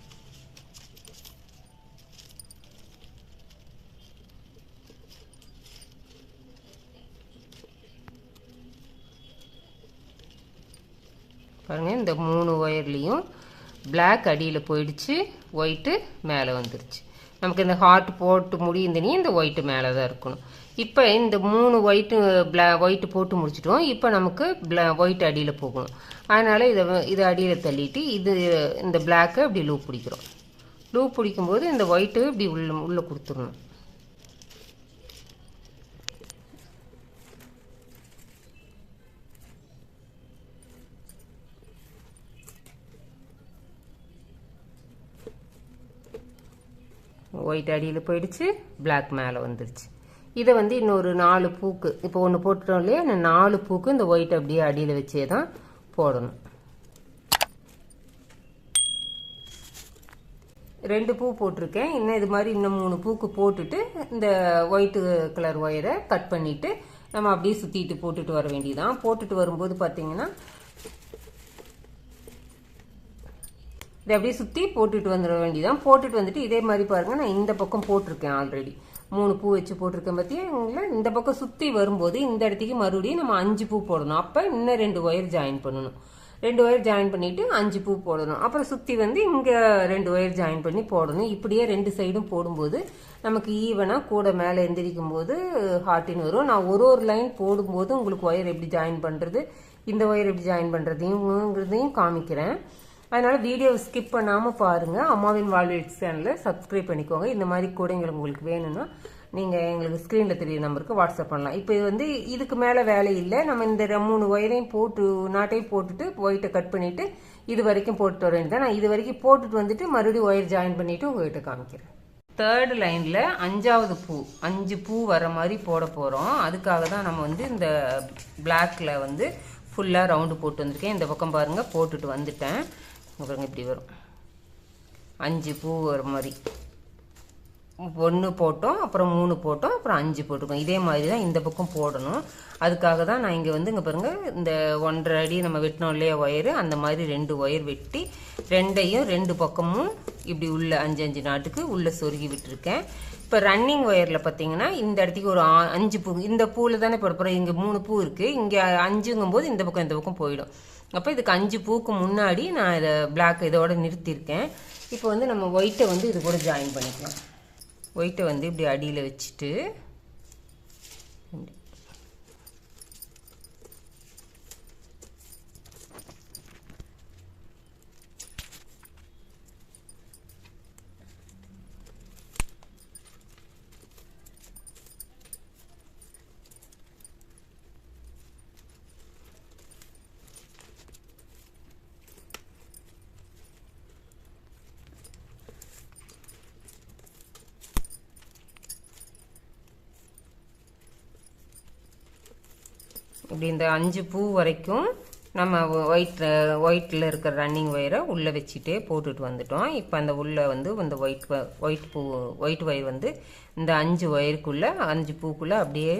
பாருங்கள், இந்த 3 ஒயர்லேயும் பிளாக் அடியில் போயிடுச்சு, ஒயிட்டு மேலே வந்துருச்சு. நமக்கு இந்த ஹார்ட் போட்டு முடியுந்தனி இந்த ஒயிட்டு மேலே தான் இருக்கணும். இப்போ இந்த 3 ஒயிட்டு போட்டு முடிச்சிட்டோம். இப்போ நமக்கு ஒயிட் அடியில் போகணும். அதனால் இதை அடியில் தள்ளிட்டு இந்த பிளாக்கை இப்படி லூப் பிடிக்கிறோம். லூப் பிடிக்கும்போது இந்த ஒயிட்டு இப்படி உள்ளே கொடுத்துடணும். ஒயிட் அடியில் போயிடுச்சு, பிளாக் மேலே வந்துடுச்சு. இதை இன்னொரு 4 பூக்கு, இப்போ ஒன்று போட்டுட்டோம் இல்லையா, இந்த 4 பூக்கு இந்த ஒயிட் அப்படியே அடியில் வச்சே தான் போடணும். 2 பூ போட்டிருக்கேன். இன்னும் இது மாதிரி இன்னும் 3 பூக்கு போட்டுட்டு இந்த ஒயிட்டு கலர் ஒயரை கட் பண்ணிவிட்டு நம்ம அப்படியே சுற்றிட்டு போட்டுட்டு வர வேண்டியதான். போட்டுட்டு வரும்போது பார்த்தீங்கன்னா இதை அப்படியே சுற்றி போட்டுட்டு வந்துட வேண்டியதான். போட்டுட்டு வந்துட்டு இதே மாதிரி பாருங்கள், நான் இந்த பக்கம் போட்டிருக்கேன். ஆல்ரெடி 3 பூ வச்சு போட்டிருக்கேன் பார்த்தியா. இந்த பக்கம் சுற்றி வரும்போது இந்த இடத்துக்கு மறுபடியும் நம்ம 5 பூ போடணும். அப்போ இன்னும் 2 ஒயர் ஜாயின் பண்ணணும். 2 ஒயர் ஜாயின் பண்ணிவிட்டு 5 பூ போடணும். அப்புறம் சுற்றி இங்கே 2 ஒயர் ஜாயின் பண்ணி போடணும். இப்படியே 2 சைடும் போடும்போது நமக்கு ஈவனாக கூட மேலே எந்திரிக்கும் போது ஹார்ட்டின் வரும். நான் ஒரு லைன் போடும்போது உங்களுக்கு ஒயர் எப்படி ஜாயின் பண்ணுறது, இந்த ஒயர் எப்படி ஜாயின் பண்ணுறதையும் காமிக்கிறேன். அதனால் வீடியோ ஸ்கிப் பண்ணாமல் பாருங்கள். அம்மாவின் வாழ்வு சேனலை சப்ஸ்கிரைப் பண்ணிக்கோங்க. இந்த மாதிரி கூடைகள் உங்களுக்கு வேணும்னா நீங்கள் எங்களுக்கு ஸ்க்ரீனில் தெரிய நம்பருக்கு வாட்ஸ்அப் பண்ணலாம். இப்போ இதுக்கு மேலே வேலை இல்லை. நம்ம இந்த 3 ஒயரையும் நாட்டையும் போட்டுட்டு ஒயிட்டை கட் பண்ணிவிட்டு இது வரைக்கும் போட்டுட்டு வர வேண்டியதான். நான் இது வரைக்கும் போட்டுட்டு வந்துட்டு மறுபடியும் ஒயர் ஜாயின் பண்ணிவிட்டு உங்கள்கிட்ட காமிக்கிறேன். 3rd லைனில் 5வது பூ 5 பூ வர மாதிரி போட போகிறோம். அதுக்காக தான் நம்ம இந்த பிளாக்கில் ஃபுல்லாக ரவுண்டு போட்டு வந்திருக்கேன். இந்த பக்கம் பாருங்கள், போட்டுட்டு வந்துட்டேன். பாருங்க, இப்படி வரும். 5 பூ வர மாதிரி 1 போட்டோம், அப்புறம் 3 போட்டோம், அப்புறம் 5 போட்டுக்கோம். இதே மாதிரி தான் இந்த பக்கம் போடணும். அதுக்காக தான் நான் இங்கே இங்கே பாருங்கள், இந்த 1.5 அடி நம்ம வெட்டினோம் இல்லையா ஒயரு, அந்த மாதிரி 2 ஒயர் வெட்டி 2 பக்கமும் இப்படி உள்ள 5 நாட்டுக்கு உள்ளே சொருகி விட்டுருக்கேன். இப்போ ரன்னிங் ஒயரில் பார்த்தீங்கன்னா இந்த இடத்துக்கு ஒரு 5 பூ, இந்த பூவில் தானே போட போகிறோம். இங்கே 3 பூ இருக்குது, இங்கே 5ங்கும் போது இந்த பக்கம் போயிடும். அப்போ இதுக்கு 5 பூக்கு முன்னாடி நான் இதை பிளாக் இதோட நிறுத்தியிருக்கேன். இப்போ நம்ம ஒயிட்டை இது கூட ஜாயின் பண்ணிக்கலாம். ஒயிட்டை இப்படி அடியில் வச்சுட்டு இப்படி இந்த 5 பூ வரைக்கும் நம்ம ஒயிட்டில் இருக்கிற ரன்னிங் ஒயரை உள்ளே வச்சுட்டே போட்டுட்டு வந்துட்டோம். இப்போ அந்த உள்ளே இந்த ஒயிட் ஒயர் இந்த 5 ஒயருக்குள்ளே 5 பூக்குள்ளே அப்படியே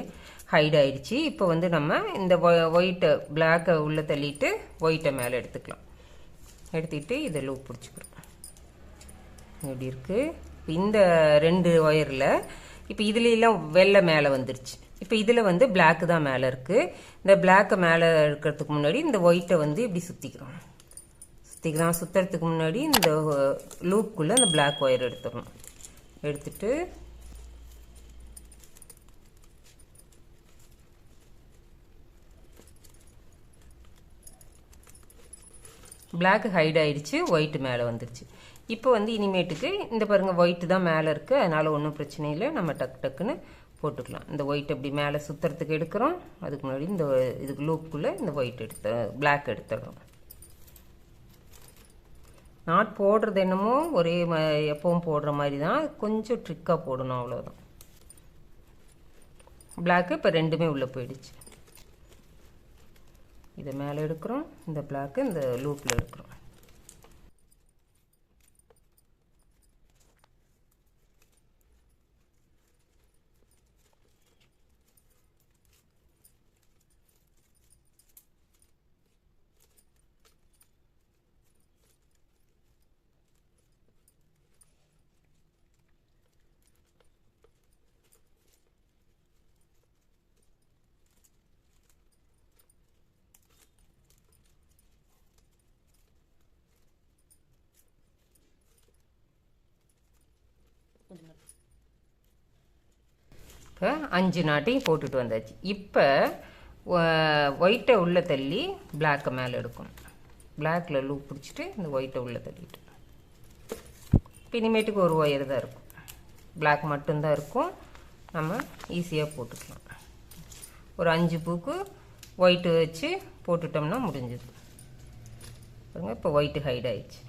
ஹைட் ஆயிடுச்சு. இப்போ நம்ம இந்த பிளாக்கை உள்ளே தள்ளிட்டு ஒயிட்டை மேலே எடுத்துக்கலாம். எடுத்துக்கிட்டு இதை லூப் பிடிச்சிக்கிறோம். எப்படி இருக்குது இந்த 2 ஒயரில். இப்போ இதுலாம் வெள்ளை மேலே வந்துருச்சு. இப்போ இதில் பிளாக்கு தான் மேலே இருக்குது. இந்த பிளாக்கை மேலே இருக்கிறதுக்கு முன்னாடி இந்த ஒயிட்டை இப்படி சுற்றிக்கிறோம். சுற்றுறதுக்கு முன்னாடி இந்த லூப்புக்குள்ளே அந்த பிளாக் ஒயர் எடுத்துடணும். எடுத்துட்டு பிளாக் ஹைட் ஆயிடுச்சு, ஒயிட் மேலே வந்துருச்சு. இப்போ வந்து இனிமேட்டுக்கு இந்த பாருங்கள் ஒயிட்டு தான் மேலே இருக்குது, அதனால் ஒன்றும் பிரச்சனை இல்லை. நம்ம டக்குன்னு போட்டுக்கலாம். இந்த ஒயிட் அப்படி மேலே சுற்றுறதுக்கு எடுக்கிறோம். அதுக்கு முன்னாடி இந்த இதுக்கு லூப்புக்குள்ளே இந்த ஒயிட் பிளாக் எடுத்துடுறோம். நாட் போடுறது என்னமோ ஒரே எப்பவும் போடுற மாதிரி தான், கொஞ்சம் ட்ரிக்காக போடணும், அவ்வளோதான். பிளாக்கு இப்போ ரெண்டுமே உள்ளே போயிடுச்சு. இதை மேலே எடுக்கிறோம், இந்த பிளாக்கு இந்த லூப்பில் எடுக்கிறோம். இப்போ 5 நாட்டையும் போட்டுட்டு வந்தாச்சு. இப்போ ஒயிட்டை உள்ளே தள்ளி பிளாக்கை மேலே எடுக்கணும். பிளாக்கில் லூப் பிடிச்சிட்டு இந்த ஒயிட்டை உள்ளே தள்ளிட்டு இப்போ இனிமேட்டுக்கு ஒரு ஒயர் தான் இருக்கும், பிளாக் மட்டும்தான் இருக்கும். நம்ம ஈஸியாக போட்டுக்கலாம். ஒரு 5 பூக்கு ஒயிட்டு வச்சு போட்டுட்டோம்னா முடிஞ்சுது. பாருங்கள் இப்போ ஒயிட்டு ஹைட் ஆயிடுச்சு.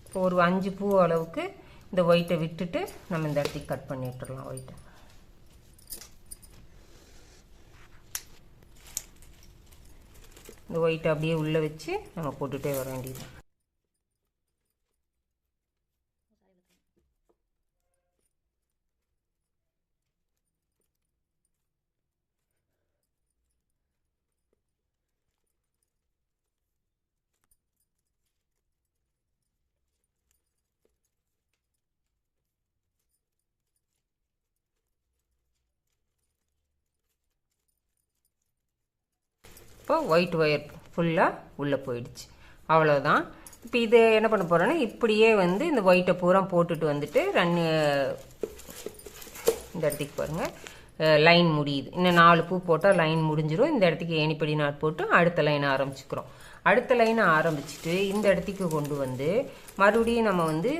இப்போ ஒரு 5 பூ அளவுக்கு இந்த ஒயிட்டை விட்டுட்டு நம்ம இந்த இடத்துக்கு கட் பண்ணி விட்டுடலாம். ஒயிட்டை இந்த ஒயிட்டை அப்படியே உள்ளே வச்சு நம்ம போட்டுகிட்டே வர வேண்டியது. இப்போ ஒயிட் ஒயர் ஃபுல்லாக உள்ளே போயிடுச்சு, அவ்வளோதான். இப்போ இது என்ன பண்ண போகிறோன்னா, இப்படியே வந்து இந்த ஒயிட்டை பூரா போட்டுட்டு வந்துட்டு இந்த இடத்துக்கு பாருங்கள் லைன் முடியுது. இன்னும் 4 பூ போட்டால் லைன் முடிஞ்சிடும். இந்த இடத்துக்கு ஏணிப்படி நாட் போட்டு அடுத்த லைனை ஆரம்பிச்சுக்கிறோம். அடுத்த லைனை ஆரம்பிச்சுட்டு இந்த இடத்துக்கு கொண்டு வந்து மறுபடியும் நம்ம வந்து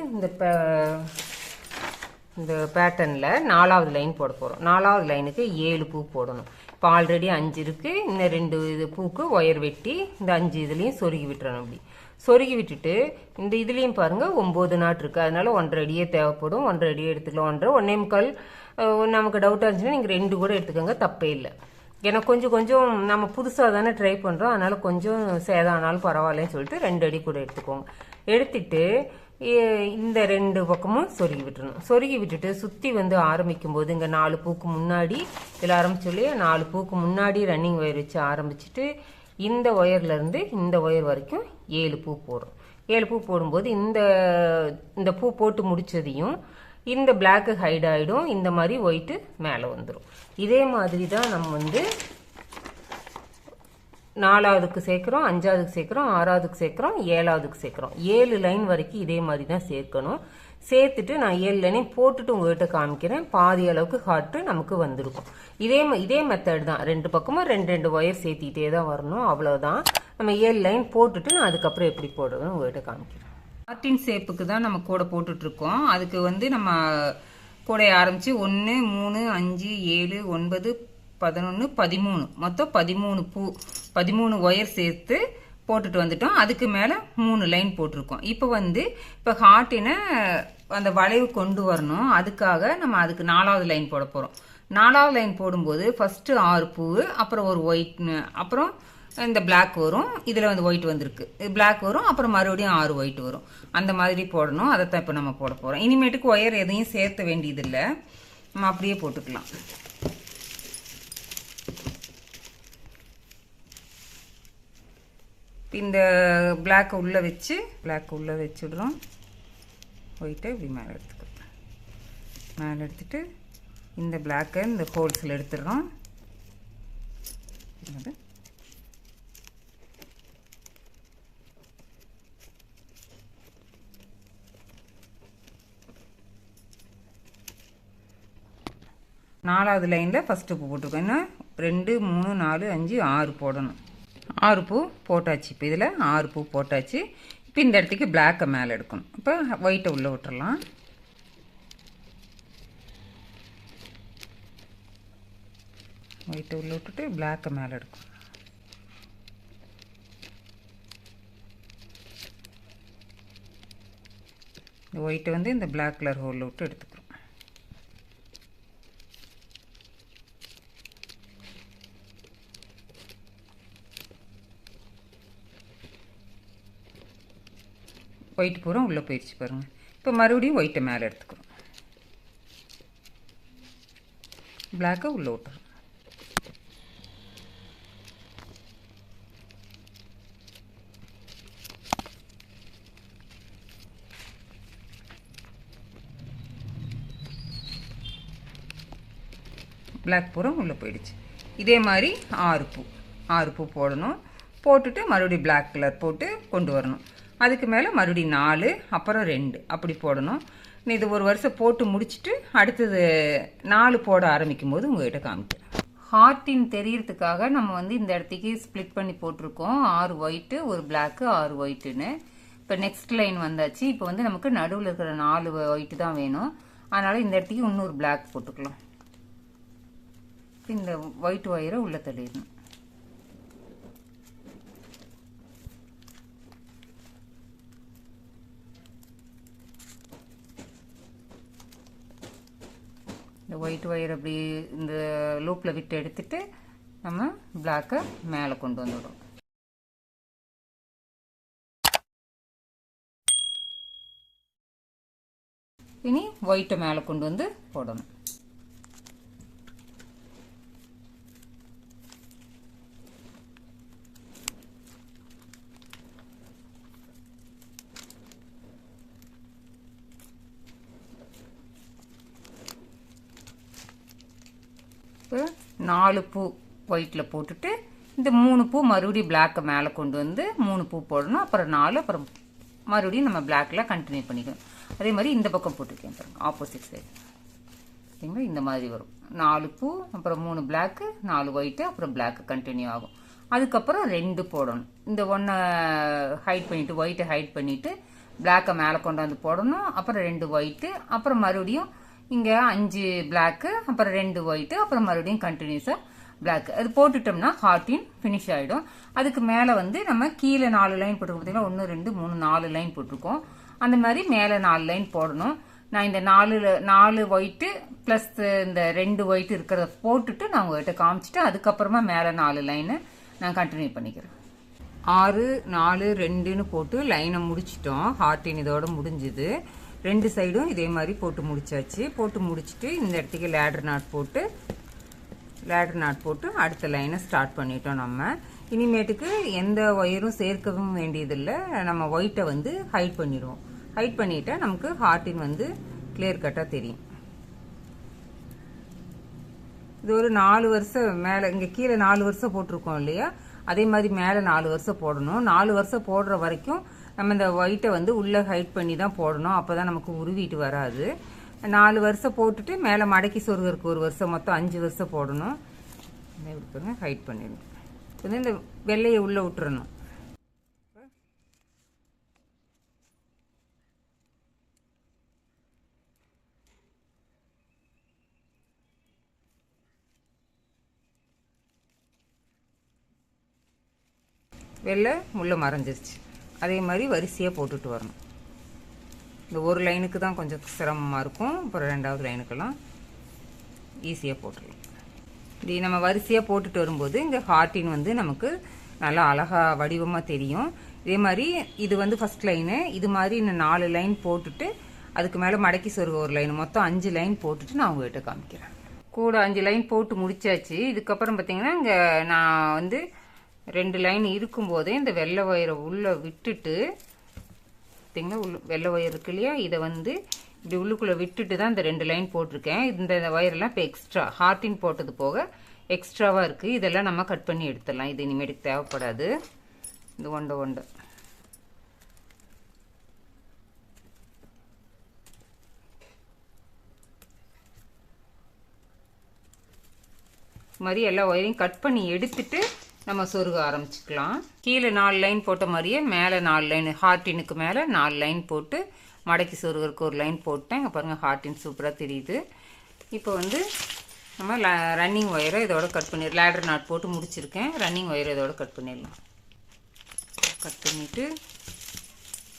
இந்த பேட்டர்னில் 4வது லைன் போட போகிறோம். 4வது லைனுக்கு 7 பூ போடணும். இப்போ ஆல்ரெடி 5 இருக்குது, இன்னும் 2 பூக்கு ஒயர் வெட்டி இந்த 5 இதுலேயும் சொருகி விட்டுறணும். அப்படி சொருகி விட்டுட்டு இந்த இதுலேயும் பாருங்கள் 9 நாட் இருக்குது, அதனால 1.5 அடியே தேவைப்படும். 1.5 அடியே எடுத்துக்கலாம். 1.5 நமக்கு டவுட்டாக இருந்துச்சுன்னா நீங்கள் 2 கூட எடுத்துக்கோங்க, தப்பே இல்லை. ஏன்னா கொஞ்சம் நம்ம புதுசாக தானே ட்ரை பண்ணுறோம், அதனால் கொஞ்சம் சேதம் ஆனாலும் பரவாயில்லன்னு சொல்லிட்டு 2 அடி கூட எடுத்துக்கோங்க. எடுத்துட்டு இந்த 2 பக்கமும் சொருகி விட்டுறணும். சொருகி விட்டுட்டு சுற்றி வந்து ஆரம்பிக்கும் போது இங்கே 4 பூக்கு முன்னாடி இதில் ஆரம்பிச்சோல்லையே, 4 பூக்கு முன்னாடி ரன்னிங் ஒயர் வச்சு ஆரம்பிச்சுட்டு இந்த ஒயர்லேருந்து இந்த ஒயர் வரைக்கும் 7 பூ போடுறோம். 7 பூ போடும்போது இந்த பூ போட்டு முடித்ததையும் இந்த பிளாக்கு ஹைட் ஆகிடும், இந்த மாதிரி ஒயிட்டு மேலே வந்துடும். இதே மாதிரி தான் நம்ம வந்து 4வதுக்கு சேர்க்குறோம், 5வதுக்கு சேர்க்குறோம், 6வதுக்கு சேர்க்குறோம், 7வதுக்கு சேர்க்குறோம். 7 லைன் வரைக்கும் இதே மாதிரி தான் சேர்க்கணும். சேர்த்துட்டு நான் 7 லைனையும் போட்டுட்டு உங்கள்கிட்ட காமிக்கிறேன். பாதி அளவுக்கு ஹார்ட்டு நமக்கு வந்திருக்கும். இதே மெத்தட் தான், 2 பக்கமும் 2 ஒயர் சேர்த்திட்டே தான் வரணும், அவ்வளோதான். நம்ம 7 லைன் போட்டுட்டு நான் அதுக்கப்புறம் எப்படி போடுறதுன்னு உங்கள்கிட்ட காமிக்கிறேன். ஹார்ட்டின் ஷேப்புக்கு தான் நம்ம கூட போட்டுட்ருக்கோம். அதுக்கு வந்து நம்ம கூடைய ஆரம்பித்து 1 3 5 7 9 11 13 மொத்தம் 13 பூ 13 ஒயர் சேர்த்து போட்டுட்டு வந்துட்டோம். அதுக்கு மேலே 3 லைன் போட்டிருக்கோம். இப்போ ஹார்ட்டினை அந்த வளைவு கொண்டு வரணும். அதுக்காக நம்ம அதுக்கு 4வது லைன் போட போகிறோம். 4வது லைன் போடும்போது ஃபஸ்ட்டு 6 பூ, அப்புறம் ஒரு ஒயிட், அப்புறம் இந்த பிளாக் வரும். இதில் வந்து ஒயிட் வந்திருக்கு, பிளாக் வரும், அப்புறம் மறுபடியும் 6 ஒயிட் வரும். அந்த மாதிரி போடணும். அதைத்தான் இப்போ நம்ம போட போகிறோம். இனிமேட்டுக்கு ஒயர் எதையும் சேர்த்த வேண்டியதில்லை, நம்ம அப்படியே போட்டுக்கலாம். இந்த பிளாக்கை உள்ளே வச்சுடுறோம். ஒயிட்டை இப்படி மேலே எடுத்துக்கிறோம். மேலே எடுத்துட்டு இந்த பிளாக்கை இந்த ஹோல்ஸில் எடுத்துடுறோம். நாலாவது லைனில் ஃபஸ்ட்டு பூ போட்டுருக்கோம். இன்னும் 2 3 4 5 6 போடணும். 6 பூ போட்டாச்சு. இப்போ இதில் 6 பூ போட்டாச்சு. இப்போ இந்த இடத்துக்கு பிளாக்கை மேலே எடுக்கணும். இப்போ ஒயிட்டை உள்ளே விட்டுறலாம். ஒயிட்டை உள்ளே விட்டுட்டு பிளாக்கை மேலே எடுக்கணும். இந்த ஒயிட்டை வந்து இந்த பிளாக் கலர் ஹோலில் விட்டு எடுத்துக்கிறோம். ஒயிட் பூரா உள்ளே போயிடுச்சு பாருங்கள். இப்போ மறுபடியும் ஒயிட்டை மேலே எடுத்துக்கிறோம். பிளாக்கை உள்ளே விட்டுறோம். பிளாக் பூரா உள்ளே போயிடுச்சு. இதே மாதிரி 6 பூ போடணும். போட்டுட்டு மறுபடியும் பிளாக் கலர் போட்டு கொண்டு வரணும். அதுக்கு மேலே மறுபடியும் 4 அப்புறம் 2 அப்படி போடணும். இது ஒரு வருஷம் போட்டு முடிச்சுட்டு அடுத்தது 4 போட ஆரம்பிக்கும் போது உங்கள்கிட்ட காமிக்கிறேன். ஹார்ட்டின் தெரியறதுக்காக நம்ம வந்து இந்த இடத்துக்கு ஸ்ப்ளிட் பண்ணி போட்டிருக்கோம். 6 ஒயிட்டு 1 பிளாக்கு 6 ஒயிட்டுன்னு. இப்போ நெக்ஸ்ட் லைன் வந்தாச்சு. இப்போ வந்து நமக்கு நடுவில் இருக்கிற 4 ஒயிட்டு தான் வேணும். அதனால் இந்த இடத்துக்கு இன்னொரு பிளாக் போட்டுக்கலாம். இந்த ஒயிட் ஒயரை உள்ள தள்ளிடணும். இந்த ஒயிட் ஒயர் அப்படி இந்த லூப்பில் விட்டு எடுத்துட்டு நம்ம பிளாக்கை மேலே கொண்டு வந்துடும். இனி ஒயிட்டை மேலே கொண்டு வந்து போடணும். இப்போ 4 பூ ஒயிட்டில் போட்டுட்டு இந்த 3 பூ மறுபடியும் பிளாக்கை மேலே கொண்டு வந்து 3 பூ போடணும். அப்புறம் 4 அப்புறம் மறுபடியும் நம்ம பிளாக்கில் கண்டினியூ பண்ணிக்கணும். அதே மாதிரி இந்த பக்கம் போட்டுருக்கேன் பாருங்க, ஆப்போசிட் சைடு. சரிங்களா? இந்த மாதிரி வரும். 4 பூ அப்புறம் 3 பிளாக்கு 4 ஒயிட்டு அப்புறம் பிளாக்கு கண்டினியூ ஆகும். அதுக்கப்புறம் 2 போடணும். இந்த ஒன்றை ஹைட் பண்ணிவிட்டு ஒயிட்டை ஹைட் பண்ணிவிட்டு பிளாக்கை மேலே கொண்டு வந்து போடணும். அப்புறம் 2 ஒயிட்டு அப்புறம் மறுபடியும் இங்கே 5 பிளாக்கு அப்புறம் 2 ஒயிட்டு அப்புறம் மறுபடியும் கண்டினியூஸாக பிளாக்கு. அது போட்டுட்டோம்னா ஹார்ட்டின் ஃபினிஷ் ஆகிடும். அதுக்கு மேலே வந்து நம்ம கீழே 4 லைன் போட்டிருக்கோம். பார்த்தீங்கன்னா 1 2 3 4 லைன் போட்டிருக்கோம். அந்த மாதிரி மேலே 4 லைன் போடணும். நான் இந்த 4 ஒயிட்டு ப்ளஸ் இந்த 2 ஒயிட்டு இருக்கிறத போட்டுட்டு நான் உங்கள்கிட்ட காமிச்சிட்டு அதுக்கப்புறமா மேலே 4 லைனு நான் கண்டினியூ பண்ணிக்கிறேன். 6 4 2ன்னு போட்டு லைனை முடிச்சிட்டோம். ஹார்ட்டின் இதோட முடிஞ்சுது. 2 சைடும் இதே மாதிரி போட்டு முடிச்சாச்சு. போட்டு முடிச்சுட்டு இந்த இடத்துக்கு லேடர் நாட் போட்டு அடுத்த லைனை ஸ்டார்ட் பண்ணிட்டோம். நம்ம இனிமேட்டுக்கு எந்த ஒயரும் சேர்க்கவும் வேண்டியதில்லை. நம்ம ஒயிட்டை வந்து ஹைட் பண்ணிடுவோம். ஹைட் பண்ணிட்டா நமக்கு ஹார்ட்டின் வந்து கிளியர் கட்டாக தெரியும். இது ஒரு 4 வருஷம் மேலே, இங்கே கீழே 4 வருஷம் போட்டிருக்கோம் இல்லையா, அதே மாதிரி மேலே 4 வருஷம் போடணும். 4 வருஷம் போடுற வரைக்கும் நம்ம இந்த ஒயிட்டை வந்து உள்ளே ஹைட் பண்ணி தான் போடணும். அப்போ தான் நமக்கு உருவிட்டு வராது. 4 வருஷம் போட்டுட்டு மேலே மடக்கி சொருகிறதுக்கு 1 வருஷம், மொத்தம் 5 வருஷம் போடணும். இப்படி ஹைட் பண்ணிடணும். இப்போ இந்த வெள்ளையை உள்ளே விட்டுறணும். வெள்ளை முள்ளை மறைஞ்சிருச்சு. அதே மாதிரி வரிசையாக போட்டுட்டு வரணும். இந்த ஒரு லைனுக்கு தான் கொஞ்சம் சிரமமாக இருக்கும். அப்புறம் 2வது லைனுக்கெல்லாம் ஈஸியாக போட்டுடலாம். இப்படி நம்ம வரிசையாக போட்டுட்டு வரும்போது இங்கே ஹார்ட்டின் வந்து நமக்கு நல்லா அழகாக வடிவமாக தெரியும். இதே மாதிரி இது வந்து ஃபஸ்ட் லைனு. இது மாதிரி இன்னும் 4 லைன் போட்டுட்டு அதுக்கு மேலே மடக்கி சொருக ஒரு லைன், மொத்தம் 5 லைன் போட்டுட்டு நான் உங்கள்கிட்ட காமிக்கிறேன். கூட 5 லைன் போட்டு முடிச்சாச்சு. இதுக்கப்புறம் பார்த்தீங்கன்னா இங்கே நான் வந்து 2 லைன் இருக்கும்போதே இந்த வெள்ளை ஒயரை உள்ளே விட்டுட்டு, பார்த்தீங்கன்னா வெள்ளை ஒயர் இருக்கு இல்லையா, இதை வந்து இப்படி உள்ளுக்குள்ளே விட்டுட்டு தான் இந்த 2 லைன் போட்டிருக்கேன். இந்த ஒயரெல்லாம் இப்போ எக்ஸ்ட்ரா ஹார்ட்டின் போட்டது போக எக்ஸ்ட்ராவாக இருக்குது. இதெல்லாம் நம்ம கட் பண்ணி எடுத்துடலாம். இது இனிமேட்டுக்கு தேவைப்படாது. இந்த ஒண்டை மாதிரி எல்லா ஒயரையும் கட் பண்ணி எடுத்துட்டு நம்ம சொருக ஆரம்பிச்சுக்கலாம். கீழே 4 லைன் போட்ட மாதிரியே மேலே 4 லைன், ஹார்டினுக்கு மேலே 4 லைன் போட்டு மடக்கி சொருகிறதுக்கு ஒரு லைன் போட்டேன். இங்கே பாருங்கள் ஹார்டின் சூப்பராக தெரியுது. இப்போ வந்து நம்ம ரன்னிங் ஒயரை இதோட கட் பண்ணிடலாம். லேடர் நாட் போட்டு முடிச்சிருக்கேன். ரன்னிங் ஒயரை இதோட கட் பண்ணிடலாம். கட் பண்ணிவிட்டு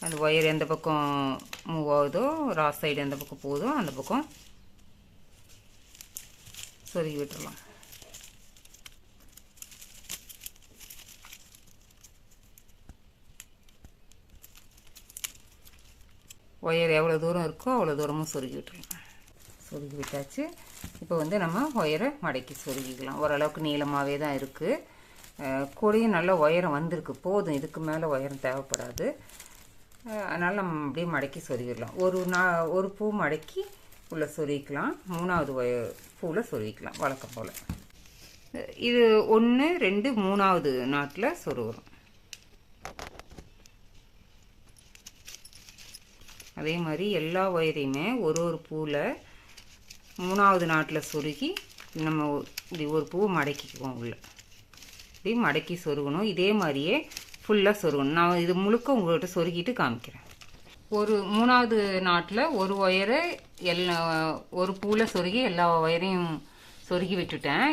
அந்த ஒயர் எந்த பக்கம் மூவ் ஆகுதோ, ராஸ் சைடு எந்த பக்கம் போகுதோ அந்த பக்கம் சொருகி விட்டுடலாம். ஒயர் எவ்வளோ தூரம் இருக்கோ அவ்வளோ தூரமும் சொருகி விட்டுடலாம். சொருகி விட்டாச்சு. இப்போ வந்து நம்ம ஒயரை மடக்கி சொருகிக்கலாம். ஓரளவுக்கு நீளமாகவே தான் இருக்குது. கூடையும் நல்ல ஒயரம் வந்திருக்கு. போதும், இதுக்கு மேலே ஒயரம் தேவைப்படாது. அதனால் நம்ம அப்படியே மடக்கி சொருகிடலாம். ஒரு பூ மடக்கி உள்ளே சொருகிக்கலாம். 3வது பூவில் சொருகிக்கலாம் வழக்கம் போல். இது 1, 2, 3வது நாட்டில் சொருகிறோம். அதே மாதிரி எல்லா ஒயரையுமே ஒரு பூவில் 3வது நாட்டில் சொருகி நம்ம இப்படி ஒரு பூவை மடக்கிக்குவோம். உள்ள இப்படி மடக்கி சொருகணும். இதே மாதிரியே ஃபுல்லாக சொருகணும். நான் இது முழுக்க உங்கள்கிட்ட சொருகிட்டு காமிக்கிறேன். 3வது நாட்டில் ஒரு ஒயரை ஒரு பூவில் சொருகி எல்லா ஒயரையும் சொருகி விட்டுட்டேன்.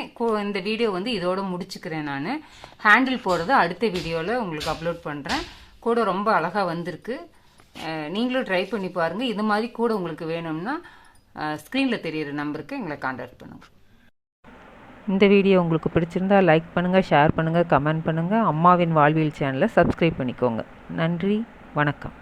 இந்த வீடியோ வந்து இதோட முடிச்சுக்கிறேன். நான் ஹேண்டில் போடுறது அடுத்த வீடியோவில் உங்களுக்கு அப்லோட் பண்ணுறேன். கூட ரொம்ப அழகாக வந்திருக்கு. நீங்களும் ட்ரை பண்ணி பாருங்கள். இது மாதிரி கூட உங்களுக்கு வேணும்னா ஸ்க்ரீனில் தெரியிற நம்பருக்கு எங்களை கான்டாக்ட் பண்ணுங்கள். இந்த வீடியோ உங்களுக்கு பிடிச்சிருந்தா லைக் பண்ணுங்கள், ஷேர் பண்ணுங்கள், கமெண்ட் பண்ணுங்கள். அம்மாவின் வாழ்வியல் சேனலை சப்ஸ்கிரைப் பண்ணிக்கோங்க. நன்றி, வணக்கம்.